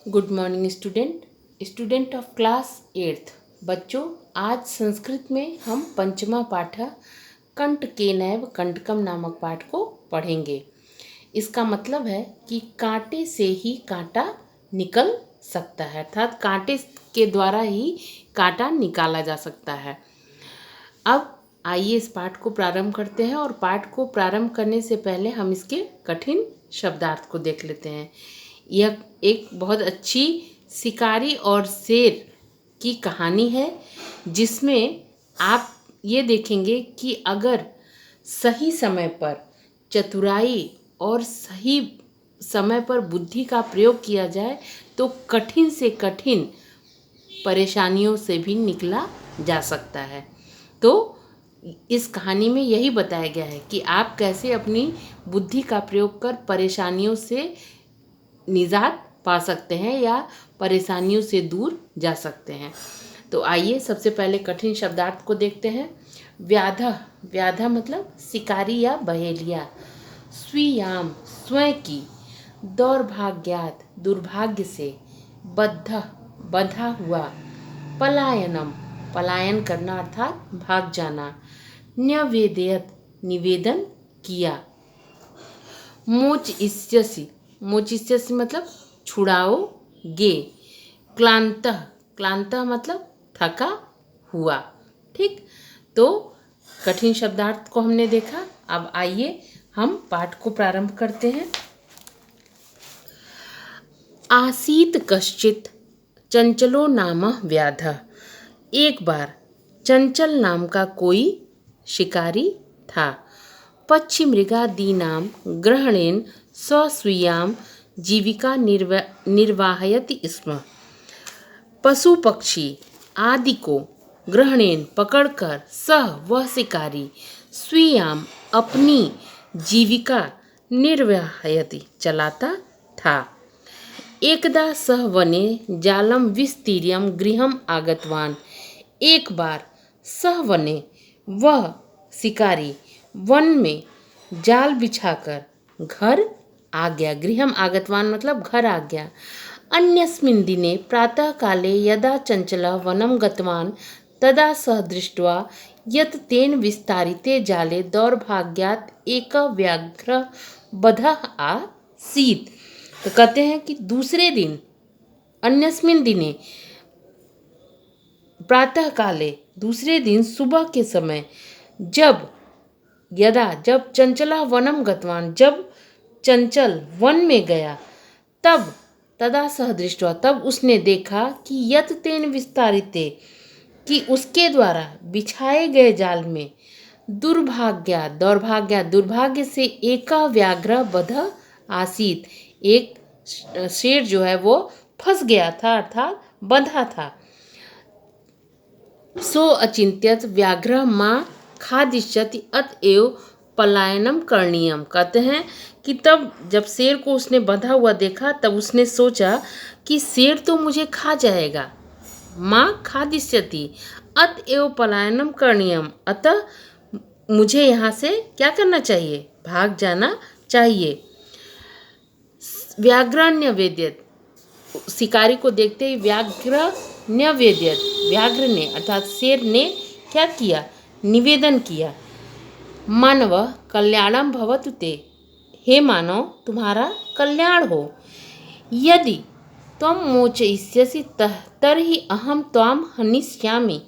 Good morning student of class 8th। बच्चों, आज संस्कृत में हम पंचमा पाठ कंटकेनैव कंटकम नामक पाठ को पढ़ेंगे। इसका मतलब है कि कांटे से ही कांटा निकल सकता है, अर्थात कांटे के द्वारा ही कांटा निकाला जा सकता है। अब आइए इस पाठ को प्रारंभ करते हैं, और पाठ को प्रारंभ करने से पहले हम इसके कठिन शब्दार्थ को देख लेते हैं। यह एक बहुत अच्छी शिकारी और शेर की कहानी है, जिसमें आप ये देखेंगे कि अगर सही समय पर चतुराई और सही समय पर बुद्धि का प्रयोग किया जाए तो कठिन से कठिन परेशानियों से भी निकला जा सकता है। तो इस कहानी में यही बताया गया है कि आप कैसे अपनी बुद्धि का प्रयोग कर परेशानियों से निजात पा सकते हैं या परेशानियों से दूर जा सकते हैं। तो आइए सबसे पहले कठिन शब्दार्थ को देखते हैं। व्याधा मतलब शिकारी या बहेलिया। स्वीयाम स्वयं की। दौर्भाग्यात दुर्भाग्य से। बंधा हुआ। पलायनम पलायन करना अर्थात भाग जाना। न्यवेदयत निवेदन किया। मोचिष्यसि मतलब छुड़ाओगे। क्लांतः मतलब थका हुआ। ठीक, तो कठिन शब्दार्थ को हमने देखा। अब आइए हम पाठ को प्रारंभ करते हैं। आसीत कश्चित चंचलो नाम व्याधः। एक बार चंचल नाम का कोई शिकारी था। पक्षी मृगादीनां ग्रहणेन स्वस्वीयां जीविका निर्वाहयति स्म। पशु पक्षी आदि को ग्रहणेन पकड़कर वह शिकारी स्वीयाम अपनी जीविका निर्वाहयति चलाता था। एकदा सह वने जालम विस्तीर्य गृहम आगतवान। एक बार सह वने वह शिकारी वन में जाल बिछाकर घर आ गया। गृहम आगतवान मतलब घर आ गया। अन्यस्मिन् दिने प्रातः काले यदा चंचलः वनं गतवान् तदा सः दृष्ट्वा यत् तेन विस्तारिते जाले दौर्भाग्यात् एकः व्याघ्रः बद्धः आसीत्। तो कहते हैं कि दूसरे दिन, अन्यस्मिन् दिने प्रातः काले, दूसरे दिन सुबह के समय, जब चंचला वनम गतवान, जब चंचल वन में गया, तदा सह दृष्टवा तब उसने देखा कि यत तेन विस्तारिते कि उसके द्वारा बिछाए गए जाल में दुर्भाग्य से एका व्याघ्र बध आसीत, एक शेर जो है वो फंस गया था, अर्थात बंधा था। सो अचिंत्यत व्याघ्र माँ खादिष्यति अतएव पलायनम करणीयम। कहते हैं कि तब जब शेर को उसने बंधा हुआ देखा तब उसने सोचा कि शेर तो मुझे खा जाएगा। माँ खादिष्यति अतएव पलायनम करणीयम, अतः मुझे यहाँ से क्या करना चाहिए, भाग जाना चाहिए। व्याघ्रण्यवेद्यत, शिकारी को देखते ही व्याघ्रण्यवेद्यत, व्याघ्र ने अर्थात शेर ने क्या किया, निवेदन किया। मानव कल्याणम भवतु ते, हे मानव तुम्हारा कल्याण हो। यदि त्वं मोचयिष्यसि तर्हि अहम त्वाम हनिष्यामि।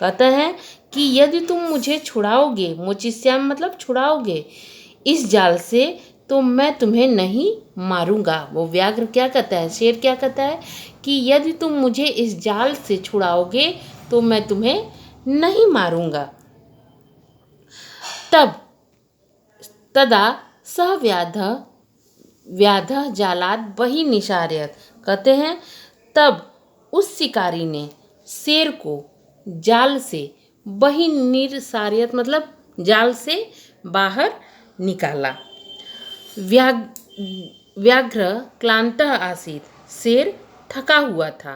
कहता है कि यदि तुम मुझे छुड़ाओगे, मोचिष्यामि मतलब छुड़ाओगे इस जाल से, तो मैं तुम्हें नहीं मारूंगा। वो व्याघ्र क्या कहता है, शेर क्या कहता है कि यदि तुम मुझे इस जाल से छुड़ाओगे तो मैं तुम्हें नहीं मारूंगा। तदा सह व्याधः जालाद बहि निशार्यत। कहते हैं तब उस शिकारी ने शेर को जाल से बहि निशार्यत मतलब जाल से बाहर निकाला। व्याघ्र क्लांतः आसीत, शेर थका हुआ था।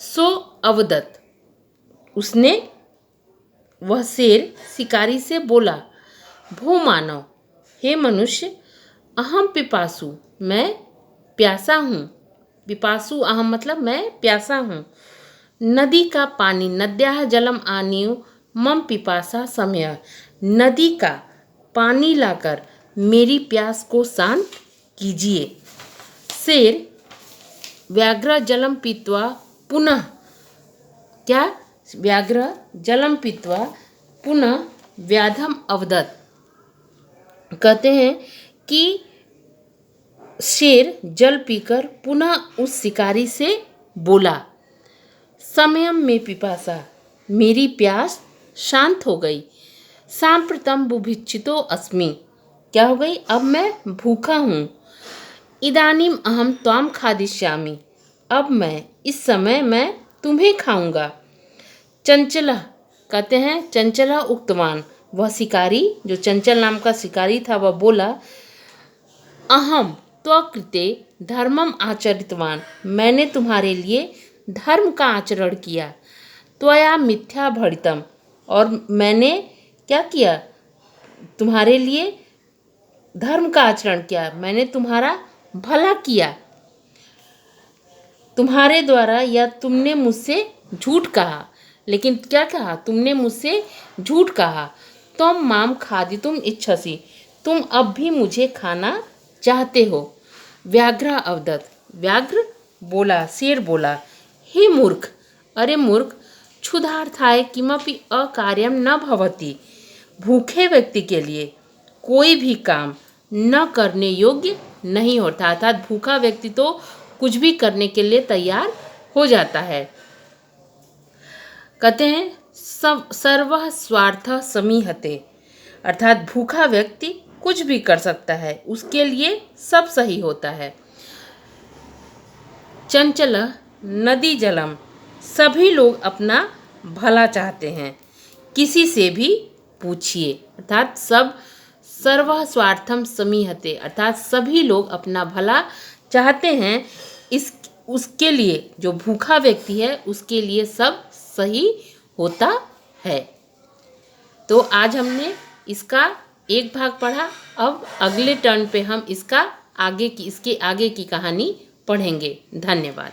सो अवदत, उसने वह शेर शिकारी से बोला, भो मानव, हे मनुष्य, अहम पिपासु, मैं प्यासा हूँ। पिपासु अहम मतलब मैं प्यासा हूँ। नदी का पानी, नद्याः जलम आनीय मम पिपासा शमय। नदी का पानी लाकर मेरी प्यास को शांत कीजिए। शेर, व्याघ्र जलम पीत्वा पुनः, क्या, व्याघ्र जलम पीत्वा पुनः व्याधम अवदत्। कहते हैं कि शेर जल पीकर पुनः उस शिकारी से बोला, समयम में पिपासा, मेरी प्यास शांत हो गई। सांप्रतम बुभिक्षितो अस्मि, क्या हो गई, अब मैं भूखा हूँ। इदानीम अहम त्वाम खादिष्यामि, अब मैं, इस समय मैं तुम्हें खाऊंगा। चंचला, कहते हैं चंचला उक्तवान, वह शिकारी जो चंचल नाम का शिकारी था वह बोला, अहम त्वकृते धर्मम आचरितवान, मैंने तुम्हारे लिए धर्म का आचरण किया। त्वया मिथ्या भरितम, और मैंने क्या किया, तुम्हारे लिए धर्म का आचरण किया, मैंने तुम्हारा भला किया। तुम्हारे द्वारा या तुमने मुझसे झूठ कहा, लेकिन क्या कहा, तुमने मुझसे झूठ कहा। तुम माम खादितुम इच्छसि, तुम अब भी मुझे खाना चाहते हो। व्याघ्र अवदत्, व्याघ्र बोला, शेर बोला, हे मूर्ख, अरे मूर्ख, क्षुधार्थाय किमपि अकार्यम न भवति, भूखे व्यक्ति के लिए कोई भी काम न करने योग्य नहीं होता। अर्थात भूखा व्यक्ति तो कुछ भी करने के लिए तैयार हो जाता है। कहते हैं सर्वः स्वार्थ समीहते, अर्थात भूखा व्यक्ति कुछ भी कर सकता है, उसके लिए सब सही होता है। चंचल नदी जलम, सभी लोग अपना भला चाहते हैं, किसी से भी पूछिए, अर्थात सब, सर्व स्वार्थम समीहते, अर्थात सभी लोग अपना भला चाहते हैं। इस उसके लिए, जो भूखा व्यक्ति है उसके लिए सब सही होता है। तो आज हमने इसका एक भाग पढ़ा। अब अगले टर्न पे हम इसके आगे की कहानी पढ़ेंगे। धन्यवाद।